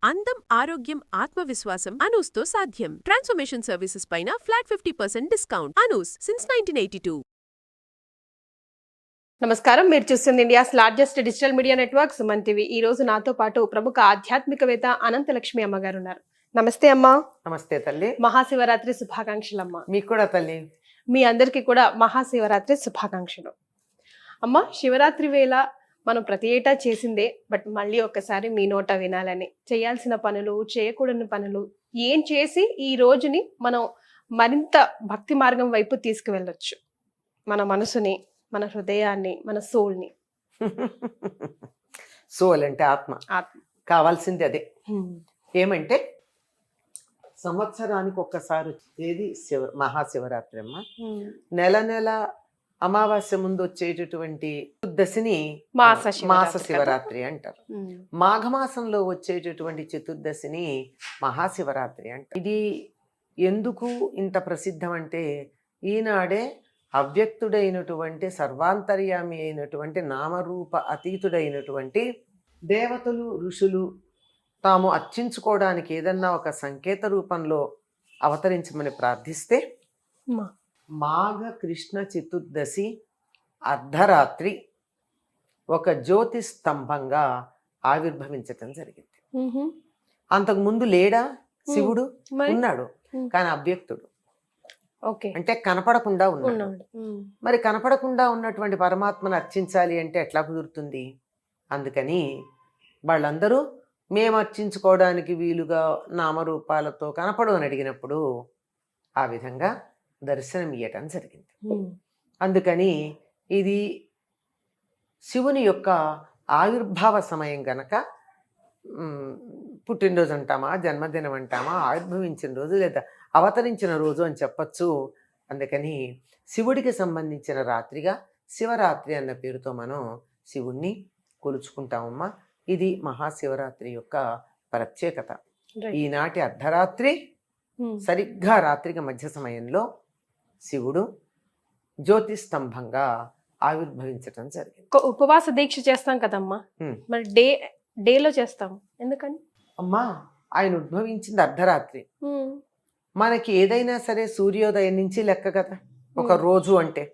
అందం, ఆరోగ్యం, ఆత్మవిశ్వాసం అనూస్తో సాధ్యం. ట్రాన్స్ఫర్మేషన్ సర్వీసెస్ పైన ఫ్లాట్ 50% డిస్కౌంట్. అనూస్ సిన్స్ 1982. నమస్కారం, మీరు చూస్తుంది India's largest digital media network Suman TV. ఈ రోజు నాతో పాటు ప్రముఖ ఆధ్యాత్మికవేత్త అనంతలక్ష్మి అమ్మగారు ఉన్నారు. నమస్తే అమ్మా. నమస్తే తల్లి. మహాశివరాత్రి శుభాకాంక్షలు అమ్మా. మీకు కూడా తల్లి. మీ అందరికీ కూడా మహాశివరాత్రి శుభాకాంక్షలు. అమ్మా, శివరాత్రి వేళ మనం ప్రతి ఏటా చేసిందే, బట్ మళ్ళీ ఒక్కసారి మీ నోట వినాలని, చేయాల్సిన పనులు, చేయకూడని పనులు ఏం చేసి ఈ రోజుని మనం మరింత భక్తి మార్గం వైపు తీసుకువెళ్ళొచ్చు. మన మనసుని, మన హృదయాన్ని, మన సోల్ని. సోల్ అంటే ఆత్మ. ఆత్మ కావాల్సింది అదే. ఏమంటే సంవత్సరానికి ఒక్కసారి ఏది మహాశివరాత్రి అమ్మ. నెల నెల అమావాస్య ముందు వచ్చేటటువంటి చతుర్దశిని మాస శివరాత్రి అంటారు. మాఘమాసంలో వచ్చేటటువంటి చతుర్దశిని మహాశివరాత్రి అంటారు. ఇది ఎందుకు ఇంత ప్రసిద్ధం అంటే, ఈనాడే అవ్యక్తుడైనటువంటి సర్వాంతర్యామి అయినటువంటి నామరూప అతీతుడైనటువంటి దేవతలు, ఋషులు తాము అర్చించుకోవడానికి ఏదన్నా ఒక సంకేత రూపంలో అవతరించమని ప్రార్థిస్తే మాఘ కృష్ణ చతుర్దశి అర్ధరాత్రి ఒక జ్యోతి స్తంభంగా ఆవిర్భవించటం జరిగింది. అంతకు ముందు లేడా శివుడు? ఉన్నాడు, కానీ అవ్యక్తుడు. అంటే కనపడకుండా ఉన్నాడు. మరి కనపడకుండా ఉన్నటువంటి పరమాత్మను అర్చించాలి అంటే ఎట్లా కుదురుతుంది? అందుకని వాళ్ళందరూ మేము అర్చించుకోవడానికి వీలుగా నామరూపాలతో కనపడు అని అడిగినప్పుడు ఆ విధంగా దర్శనం ఇయ్యటం జరిగింది. అందుకని ఇది శివుని యొక్క ఆవిర్భావ సమయం గనక పుట్టినరోజు అంటామా, జన్మదినం అంటామా, ఆవిర్భవించిన రోజు లేదా అవతరించిన రోజు అని చెప్పచ్చు. అందుకని శివుడికి సంబంధించిన రాత్రిగా శివరాత్రి అన్న పేరుతో మనం శివుణ్ణి కొలుచుకుంటామమ్మా. ఇది మహాశివరాత్రి యొక్క ప్రత్యేకత. ఈనాటి అర్ధరాత్రి సరిగ్గా రాత్రికి మధ్య సమయంలో శివుడు జ్యోతి స్తంభంగా ఆవిర్భవించటం జరిగింది. ఉపవాస దీక్ష చేస్తాం కదమ్మా, మరి డేలో చేస్తాం ఎందుకని? అమ్మా, ఆయన ఉద్భవించింది అర్ధరాత్రి. మనకి ఏదైనా సరే సూర్యోదయం నుంచి లెక్క కదా ఒక రోజు అంటే.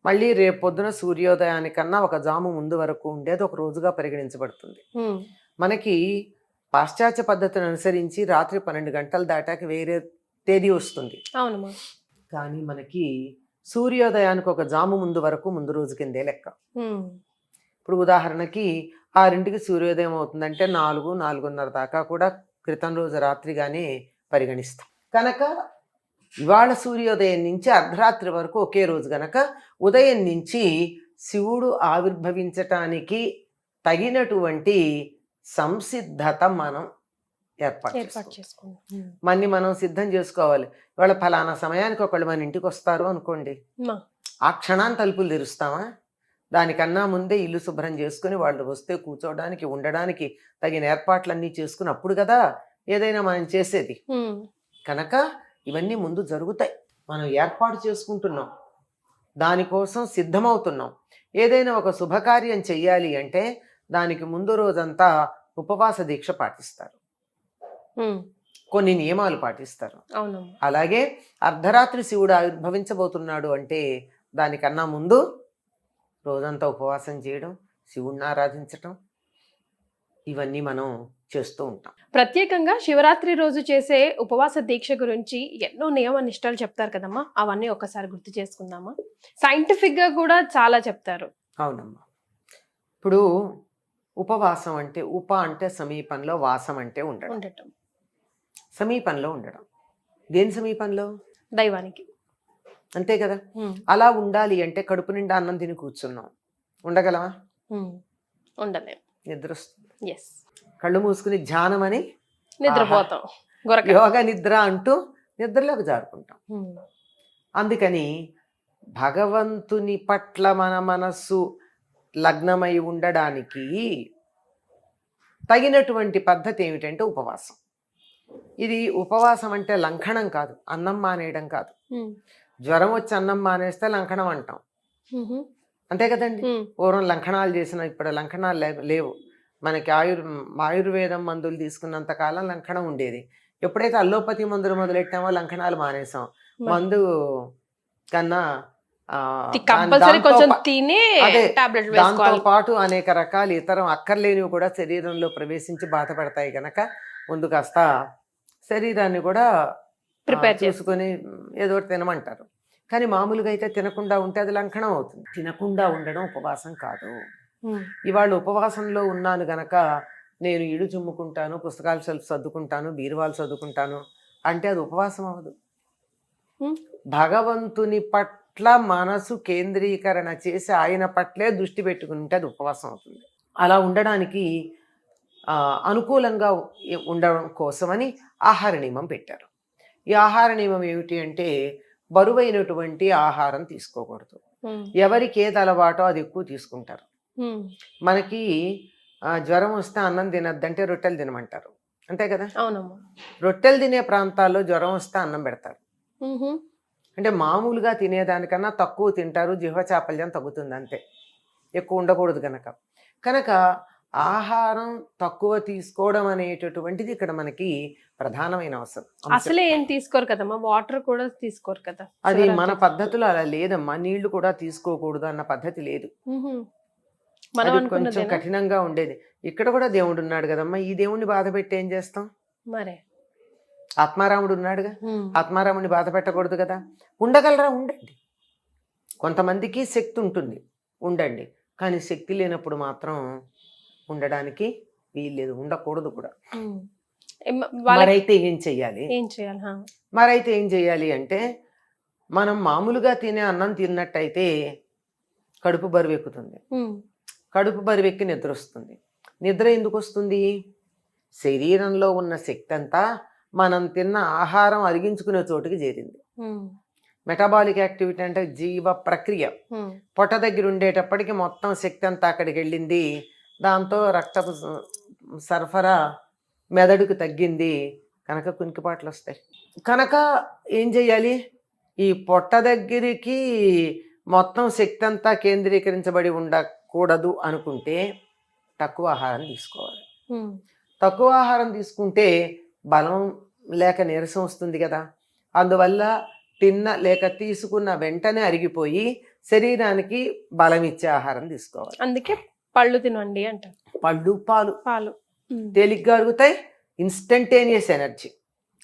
మళ్ళీ రేపు పొద్దున సూర్యోదయానికన్నా ఒక జాము ముందు వరకు ఉండేది ఒక రోజుగా పరిగణించబడుతుంది. మనకి పాశ్చాత్య పద్ధతిని అనుసరించి రాత్రి 12 గంటలు దాటాక వేరే తేదీ వస్తుంది. అవునమ్మా. కానీ మనకి సూర్యోదయానికి ఒక జాము ముందు వరకు ముందు రోజు కిందే లెక్క. ఇప్పుడు ఉదాహరణకి 6ంటికి సూర్యోదయం అవుతుందంటే 4-4:30 దాకా కూడా క్రితం రోజు రాత్రిగానే పరిగణిస్తాం. కనుక ఇవాళ సూర్యోదయం నుంచి అర్ధరాత్రి వరకు ఒకే రోజు గనక ఉదయం నుంచి శివుడు ఆవిర్భవించటానికి తగినటువంటి సంసిద్ధత మనం ఏర్పాటు చేసుకోవాలి. మనం సిద్ధం చేసుకోవాలి. ఇవాళ ఫలానా సమయానికి ఒకళ్ళు మన ఇంటికి వస్తారు అనుకోండి, ఆ క్షణాన్ని తలుపులు తెరుస్తామా? దానికన్నా ముందే ఇల్లు శుభ్రం చేసుకుని వాళ్ళు వస్తే కూర్చోవడానికి, ఉండడానికి తగిన ఏర్పాట్లన్నీ చేసుకుని అప్పుడు కదా ఏదైనా మనం చేసేది. కనుక ఇవన్నీ ముందు జరుగుతాయి. మనం ఏర్పాటు చేసుకుంటున్నాం, దానికోసం సిద్ధమవుతున్నాం. ఏదైనా ఒక శుభకార్యం చెయ్యాలి అంటే దానికి ముందు రోజంతా ఉపవాస దీక్ష పాటిస్తారు, కొన్ని నియమాలు పాటిస్తారు. అలాగే అర్ధరాత్రి శివుడు ఆవిర్భవించబోతున్నాడు అంటే దానికన్నా ముందు రోజంతా ఉపవాసం చేయడం, శివుడిని ఆరాధించటం, ఇవన్నీ మనం చేస్తూ ఉంటాం. ప్రత్యేకంగా శివరాత్రి రోజు చేసే ఉపవాస దీక్ష గురించి ఎన్నో నియమ నిష్ఠలు చెప్తారు కదమ్మా, అవన్నీ ఒకసారి గుర్తు చేసుకుందామా? సైంటిఫిక్ గా కూడా చాలా చెప్తారు. అవునమ్మా. ఇప్పుడు ఉపవాసం అంటే అంటే సమీపంలో, వాసం అంటే ఉండటం. సమీపంలో ఉండడం. దేని సమీపంలో? దైవానికి. అంతే కదా. అలా ఉండాలి అంటే కడుపు నిండా అన్నం తిని కూర్చున్నాం, ఉండగలవా? ఉండలేం. నిద్ర వస్తుంది. కళ్ళు మూసుకుని ధ్యానం అని నిద్రపోతాం, యోగ నిద్ర అంటూ నిద్రలోకి జారుకుంటాం. అందుకని భగవంతుని పట్ల మన మనస్సు లగ్నమై ఉండడానికి తగినటువంటి పద్ధతి ఏమిటంటే ఉపవాసం. ఇది ఉపవాసం అంటే లంఘనం కాదు, అన్నం మానేయడం కాదు. జ్వరం వచ్చి అన్నం మానేస్తే లంఘనం అంటాం, అంతే కదండి. పూర్వం లంఘనాలు చేసిన, ఇప్పుడు లంఘనాలు లేవు. మనకి ఆయుర్వేదం మందులు తీసుకున్నంత కాలం లంకణం ఉండేది. ఎప్పుడైతే అల్లోపతి మందులు మొదలెట్టామో లంకణాలు మానేసాం. మందు కన్నా కంపల్సరీ కొంచెం తిని అదే టాబ్లెట్ దాంతో వేసుకోవాలి. పాటు అనేక రకాల ఇతర అక్కర్లేనివి కూడా శరీరంలో ప్రవేశించి బాధపడతాయి గనక ముందు కాస్త శరీరాన్ని కూడా ప్రిపేర్ చూసుకొని ఏదో ఒకటి తినమంటారు. కానీ మామూలుగా అయితే తినకుండా ఉంటే అది లంకణం అవుతుంది. తినకుండా ఉండడం ఉపవాసం కాదు. ఇవాళ ఉపవాసంలో ఉన్నాను గనక నేను ఇడు చుమ్ముకుంటాను, పుస్తకాలు సర్దుకుంటాను, బీరువాలు చదువుకుంటాను అంటే అది ఉపవాసం అవ్వదు. భగవంతుని పట్ల మనసు కేంద్రీకరణ చేసి ఆయన పట్లే దృష్టి పెట్టుకుంటే అది ఉపవాసం అవుతుంది. అలా ఉండడానికి అనుకూలంగా ఉండడం కోసమని ఆహార నియమం పెట్టారు. ఈ ఆహార నియమం ఏమిటి అంటే బరువైనటువంటి ఆహారం తీసుకోకూడదు. ఎవరికి ఏది అలవాటో అది ఎక్కువ తీసుకుంటారు. మనకి జ్వరం వస్తే అన్నం తినద్దంటే రొట్టెలు తినమంటారు, అంతే కదా. అవునమ్మా. రొట్టెలు తినే ప్రాంతాల్లో జ్వరం వస్తే అన్నం పెడతారు. అంటే మామూలుగా తినేదానికన్నా తక్కువ తింటారు, జిహ్వ చాపల్యం తగ్గుతుంది అంతే, ఎక్కువ ఉండకూడదు కనుక ఆహారం తక్కువ తీసుకోవడం అనేటటువంటిది ఇక్కడ మనకి ప్రధానమైన అవసరం. అసలే ఏం తీసుకోరు కదమ్మా, వాటర్ కూడా తీసుకోరు కదా. అది మన పద్ధతిలో అలా లేదమ్మా. నీళ్లు కూడా తీసుకోకూడదు అన్న పద్ధతి లేదు. అది కొంచెం కఠినంగా ఉండేది. ఇక్కడ కూడా దేవుడు ఉన్నాడు కదమ్మా, ఈ దేవుణ్ణి బాధ పెట్టి ఏం చేస్తాం? మరే ఆత్మారాముడు ఉన్నాడుగా, ఆత్మారాముడిని బాధ పెట్టకూడదు కదా. ఉండగలరా? ఉండండి. కొంతమందికి శక్తి ఉంటుంది, ఉండండి. కానీ శక్తి లేనప్పుడు మాత్రం ఉండడానికి వీల్లేదు, ఉండకూడదు కూడా. మరైతే ఏం చెయ్యాలి? మరైతే ఏం చెయ్యాలి అంటే మనం మామూలుగా తినే అన్నం తిన్నట్టయితే కడుపు బరువు ఎక్కుతుంది. కడుపు బరువెక్కి నిద్ర వస్తుంది. నిద్ర ఎందుకు వస్తుంది? శరీరంలో ఉన్న శక్తి అంతా మనం తిన్న ఆహారం అరిగించుకునే చోటుకి చేరింది. మెటబాలిక్ యాక్టివిటీ అంటే జీవ ప్రక్రియ. పొట్ట దగ్గర ఉండేటప్పటికి మొత్తం శక్తి అంతా అక్కడికి వెళ్ళింది. దాంతో రక్తపు సరఫరా మెదడుకు తగ్గింది కనుక కునికిపాట్లు వస్తాయి. కనుక ఏం చెయ్యాలి? ఈ పొట్ట దగ్గరికి మొత్తం శక్తి అంతా కేంద్రీకరించబడి ఉండకూడదు అనుకుంటే తక్కువ ఆహారం తీసుకోవాలి. తక్కువ ఆహారం తీసుకుంటే బలం లేక నీరసం వస్తుంది కదా. అందువల్ల తిన్న లేక తీసుకున్న వెంటనే అరిగిపోయి శరీరానికి బలం ఇచ్చే ఆహారం తీసుకోవాలి. అందుకే పళ్ళు తినండి అంటారు. పళ్ళు పాలు తేలిగ్గా అరుగుతాయి, ఇన్స్టంటేనియస్ ఎనర్జీ,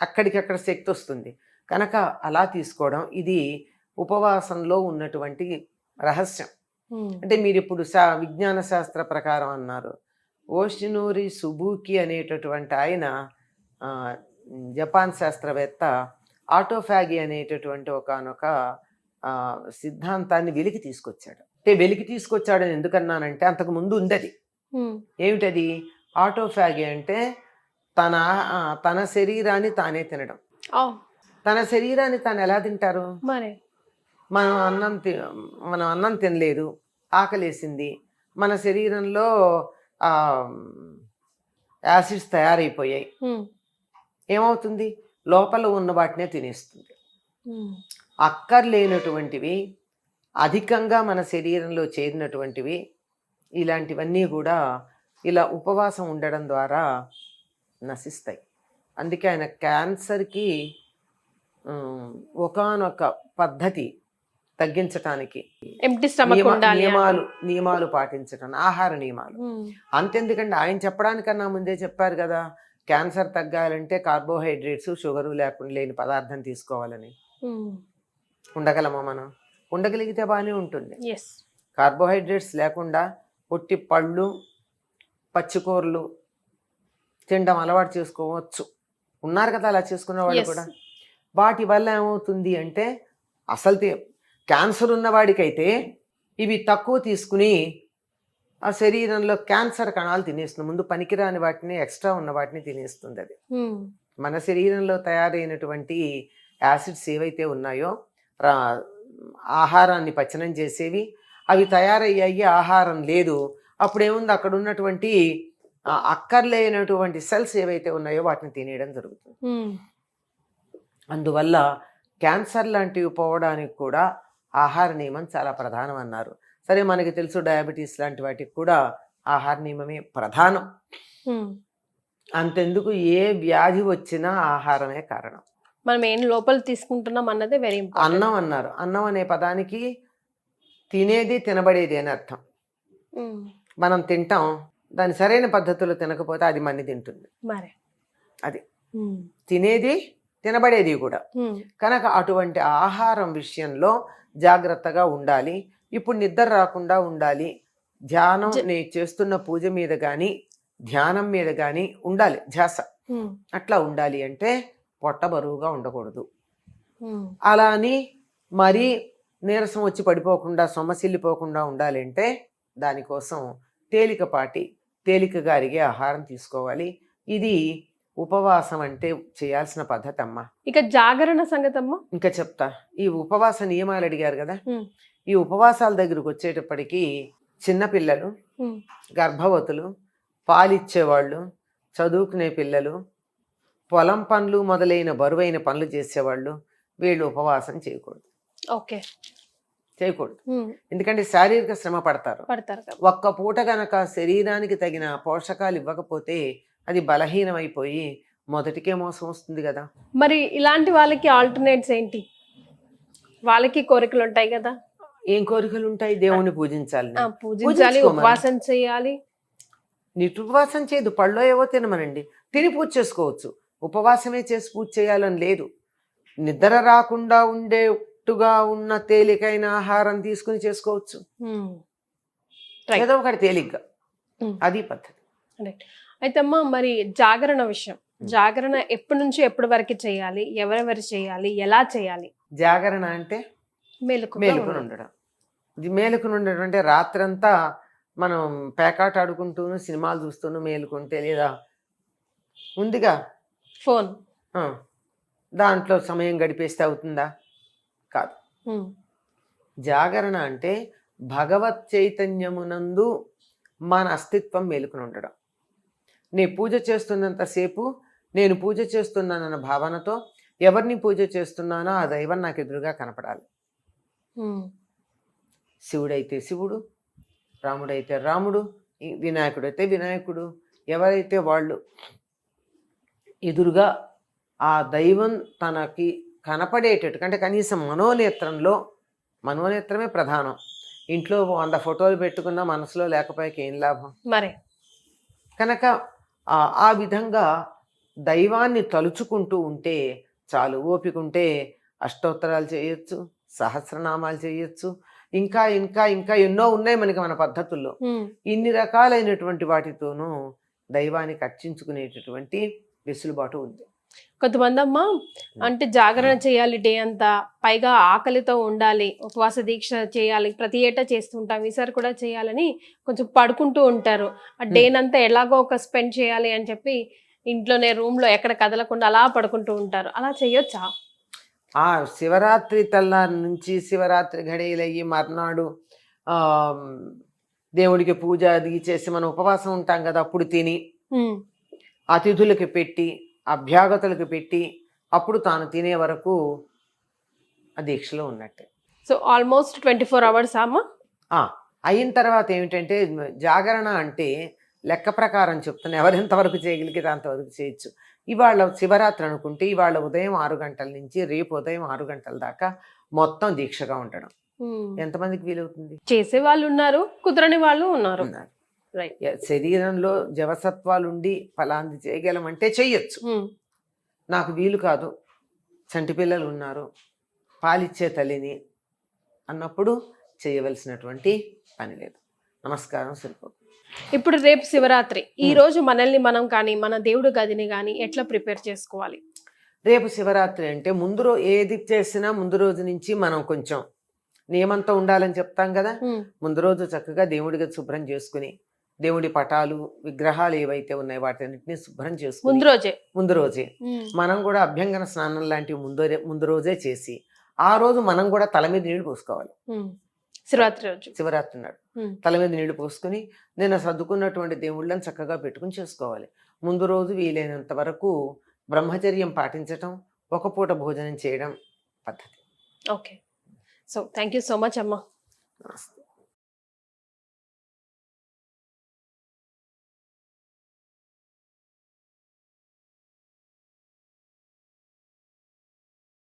అక్కడికక్కడ శక్తి వస్తుంది. కనుక అలా తీసుకోవడం ఇది ఉపవాసంలో ఉన్నటువంటి రహస్యం. అంటే మీరు ఇప్పుడు విజ్ఞాన శాస్త్ర ప్రకారం అన్నారు. ఓషినోరి సుబుకి అనేటటువంటి ఆయన జపాన్ శాస్త్రవేత్త ఆటోఫాగి అనేటటువంటి ఒకనొక సిద్ధాంతాన్ని వెలికి తీసుకొచ్చాడు. అంటే వెలికి తీసుకొచ్చాడని ఎందుకన్నానంటే అంతకు ముందు ఉంది అది. ఏమిటది? ఆటోఫాగి అంటే తన శరీరాన్ని తానే తినడం. తన శరీరాన్ని తాను ఎలా తింటారు? మనం అన్నం తినలేదు, ఆకలేసింది, మన శరీరంలో యాసిడ్స్ తయారైపోయాయి. ఏమవుతుంది? లోపల ఉన్న వాటినే తినేస్తుంది. అక్కర్లేనటువంటివి అధికంగా మన శరీరంలో చేరినటువంటివి ఇలాంటివన్నీ కూడా ఇలా ఉపవాసం ఉండడం ద్వారా నశిస్తాయి. అందుకే ఆయన క్యాన్సర్కి ఒకానొక పద్ధతి తగ్గించటానికి నియమాలు పాటించటం, ఆహార నియమాలు. అంతెందుకంటే ఆయన చెప్పడానికన్నా ముందే చెప్పారు కదా, క్యాన్సర్ తగ్గాలంటే కార్బోహైడ్రేట్స్, షుగరు లేని పదార్థం తీసుకోవాలని. ఉండగలమా మనం? ఉండగలిగితే బాగానే ఉంటుంది. కార్బోహైడ్రేట్స్ లేకుండా పొట్టి పళ్ళు, పచ్చికూరలు తినడం అలవాటు చేసుకోవచ్చు. ఉన్నారు కదా అలా చేసుకున్న వాళ్ళు కూడా. వాటి వల్ల ఏమవుతుంది అంటే అసలు క్యాన్సర్ ఉన్నవాడికైతే ఇవి తక్కువ తీసుకుని ఆ శరీరంలో క్యాన్సర్ కణాలు తినేస్తుంది. ముందు పనికిరాని వాటిని, ఎక్స్ట్రా ఉన్న వాటిని తినేస్తుంది అది. మన శరీరంలో తయారైనటువంటి యాసిడ్స్ ఏవైతే ఉన్నాయో ఆహారాన్ని పచనం చేసేవి అవి తయారయ్యాయి, ఆహారం లేదు. అప్పుడేముంది, అక్కడ ఉన్నటువంటి అక్కర్లేనటువంటి సెల్స్ ఏవైతే ఉన్నాయో వాటిని తినేయడం జరుగుతుంది. అందువల్ల క్యాన్సర్ లాంటివి పోవడానికి కూడా ఆహార నియమం చాలా ప్రధానం అన్నారు. సరే, మనకి తెలుసు డయాబెటీస్ లాంటి వాటికి కూడా ఆహార నియమమే ప్రధానం. అంతెందుకు ఏ వ్యాధి వచ్చినా ఆహారమే కారణం. మనం ఏం లోపల తీసుకుంటున్నాం అన్నదే వెరీ ఇంపార్టెంట్. అన్నం అన్నారు. అన్నం అనే పదానికి తినేది తినబడేది అని అర్థం. మనం తింటాం, దాని సరైన పద్ధతిలో తినకపోతే అది మన్ని తింటుంది. మరి అది తినేది తినబడేది కూడా. కనుక అటువంటి ఆహారం విషయంలో జాగ్రత్తగా ఉండాలి. ఇప్పుడు నిద్ర రాకుండా ఉండాలి. ధ్యానం నేను చేస్తున్న పూజ మీద కానీ ధ్యానం మీద కానీ ఉండాలి ధ్యాస. అట్లా ఉండాలి అంటే పొట్ట బరువుగా ఉండకూడదు. అలా అని మరీ నీరసం వచ్చి పడిపోకుండా సొమ్మసిల్లిపోకుండా ఉండాలి అంటే దానికోసం తేలికగా అరిగే ఆహారం తీసుకోవాలి. ఇది ఉపవాసం అంటే చేయాల్సిన పద్ధతి అమ్మా. ఇక జాగరణ సంగతి అమ్మా ఇంకా చెప్తా. ఈ ఉపవాస నియమాలు అడిగారు కదా, ఈ ఉపవాసాల దగ్గరకు వచ్చేటప్పటికి చిన్నపిల్లలు, గర్భవతులు, పాలిచ్చేవాళ్ళు, చదువుకునే పిల్లలు, పొలం పనులు మొదలైన బరువైన పనులు చేసేవాళ్ళు వీళ్ళు ఉపవాసం చేయకూడదు. ఓకే, చేయకూడదు. ఎందుకంటే శారీరక శ్రమ పడతారు. ఒక్క పూట గనక శరీరానికి తగిన పోషకాలు ఇవ్వకపోతే అది బలహీనమైపోయి మొదటికే మోసం వస్తుంది కదా. మరి ఇలాంటి వాళ్ళకి ఆల్టర్నేట్స్ ఏంటి? వాళ్ళకి కోరికలు ఉంటాయి కదా. ఏం కోరికలు ఉంటాయి? దేవుణ్ణి పూజించాలి, ఉపవాసం చేయాలి. ఉపవాసం చేయదు, పళ్ళో ఏవో తినమనండి, తిని పూజ చేసుకోవచ్చు. ఉపవాసమే చేసి పూజ చేయాలని లేదు. నిద్ర రాకుండా ఉండేట్టుగా ఉన్న తేలికైన ఆహారం తీసుకుని చేసుకోవచ్చు. ఏదో ఒకటి తేలిగ్గా, అది పద్ధతి. అయితే అమ్మా మరి జాగరణ విషయం, జాగరణ ఎప్పటి నుంచి ఎప్పటి వరకు చేయాలి, ఎవరెవరు చేయాలి, ఎలా చేయాలి? జాగరణ అంటే మేలుకుని ఉండడం. ఇది మేలుకుని ఉండడం అంటే రాత్రంతా మనం పేకాట ఆడుకుంటూను సినిమాలు చూస్తూను మేలుకుంటే, లేదా ఉందిగా ఫోన్, దాంట్లో సమయం గడిపేస్తే అవుతుందా? కాదు. జాగరణ అంటే భగవత్ చైతన్యమునందు మన అస్తిత్వం మేలుకుని ఉండడం. నేను పూజ చేస్తున్నంతసేపు నేను పూజ చేస్తున్నానన్న భావనతో ఎవరిని పూజ చేస్తున్నానో ఆ దైవం నాకు ఎదురుగా కనపడాలి. శివుడైతే శివుడు, రాముడైతే రాముడు, వినాయకుడైతే వినాయకుడు, ఎవరైతే వాళ్ళు ఎదురుగా ఆ దైవం తనకి కనపడేటట్టు, అంటే కనీసం మనోనేత్రమే ప్రధానం. ఇంట్లో 100 ఫోటోలు పెట్టుకున్న మనసులో లేకపోయాక ఏం లాభం మరి. కనుక ఆ విధంగా దైవాన్ని తలుచుకుంటూ ఉంటే చాలు. ఓపిక ఉంటే అష్టోత్తరాలు చేయొచ్చు, సహస్రనామాలు చేయొచ్చు, ఇంకా ఇంకా ఇంకా ఎన్నో ఉన్నాయి మనకి మన పద్ధతుల్లో. ఇన్ని రకాలైనటువంటి వాటితోనూ దైవానికి అర్చించుకునేటటువంటి వెసులుబాటు ఉంది. కొంతమంది అమ్మ అంటే జాగరణ చేయాలి డే అంతా, పైగా ఆకలితో ఉండాలి, ఉపవాస దీక్ష చేయాలి, ప్రతి ఏటా చేస్తుంటాం, ఈసారి కూడా చేయాలని కొంచెం పడుకుంటూ ఉంటారు. ఆ డేనంతా ఎలాగో ఒక స్పెండ్ చేయాలి అని చెప్పి ఇంట్లోనే రూమ్ లో ఎక్కడ కదలకుండా అలా పడుకుంటూ ఉంటారు. అలా చేయొచ్చా? శివరాత్రి తెల్లారి నుంచి శివరాత్రి ఘడియలయ్యి మర్నాడు దేవుడికి పూజ అది చేసి మనం ఉపవాసం ఉంటాం కదా, అప్పుడు తిని అతిథులకి పెట్టి అభ్యాగతులకు పెట్టి అప్పుడు తాను తినే వరకు ఆ దీక్షలో ఉన్నట్టే. సో ఆల్మోస్ట్ 24 hours అమ్మా. అయిన తర్వాత ఏమిటంటే జాగరణ అంటే లెక్క ప్రకారం చెప్తున్నా, ఎవరెంతవరకు చేయగలిగితే అంతవరకు చేయొచ్చు. ఇవాళ శివరాత్రి అనుకుంటే ఇవాళ ఉదయం 6 గంటల నుంచి రేపు ఉదయం 6 గంటల దాకా మొత్తం దీక్షగా ఉండడం ఎంతమందికి వీలవుతుంది? చేసే వాళ్ళు ఉన్నారు, కుదరని వాళ్ళు ఉన్నారు. శరీరంలో జవసత్వాలుండి ఫలాంది చేయగలమంటే చెయ్యొచ్చు. నాకు వీలు కాదు, చంటి పిల్లలు ఉన్నారు, పాలిచ్చే తల్లిని అన్నప్పుడు చేయవలసినటువంటి పని లేదు. నమస్కారం సరిపోతుంది. ఇప్పుడు రేపు శివరాత్రి, ఈ రోజు మనల్ని మనం కానీ మన దేవుడు గదిని కానీ ఎట్లా ప్రిపేర్ చేసుకోవాలి? రేపు శివరాత్రి అంటే ఏది చేసినా ముందు రోజు నుంచి మనం కొంచెం నియమంతో ఉండాలని చెప్తాం కదా. ముందు రోజు చక్కగా దేవుడి గది శుభ్రం చేసుకుని, దేవుడి పటాలు విగ్రహాలు ఏవైతే ఉన్నాయో వాటిన్నిటిని శుభ్రం చేసుకుని ముందు రోజే మనం కూడా అభ్యంగన స్నానం లాంటివి ముందు రోజే చేసి ఆ రోజు మనం కూడా తల మీద నీళ్లు పోసుకోవాలి. శివరాత్రి నాడు తల మీద నీళ్లు పోసుకుని నేను సర్దుకున్నటువంటి దేవుళ్ళని చక్కగా పెట్టుకుని చేసుకోవాలి. ముందు రోజు వీలైనంత వరకు బ్రహ్మచర్యం పాటించటం, ఒక పూట భోజనం చేయడం పద్ధతి. Okay, so thank you so much అమ్మా. నమస్తే.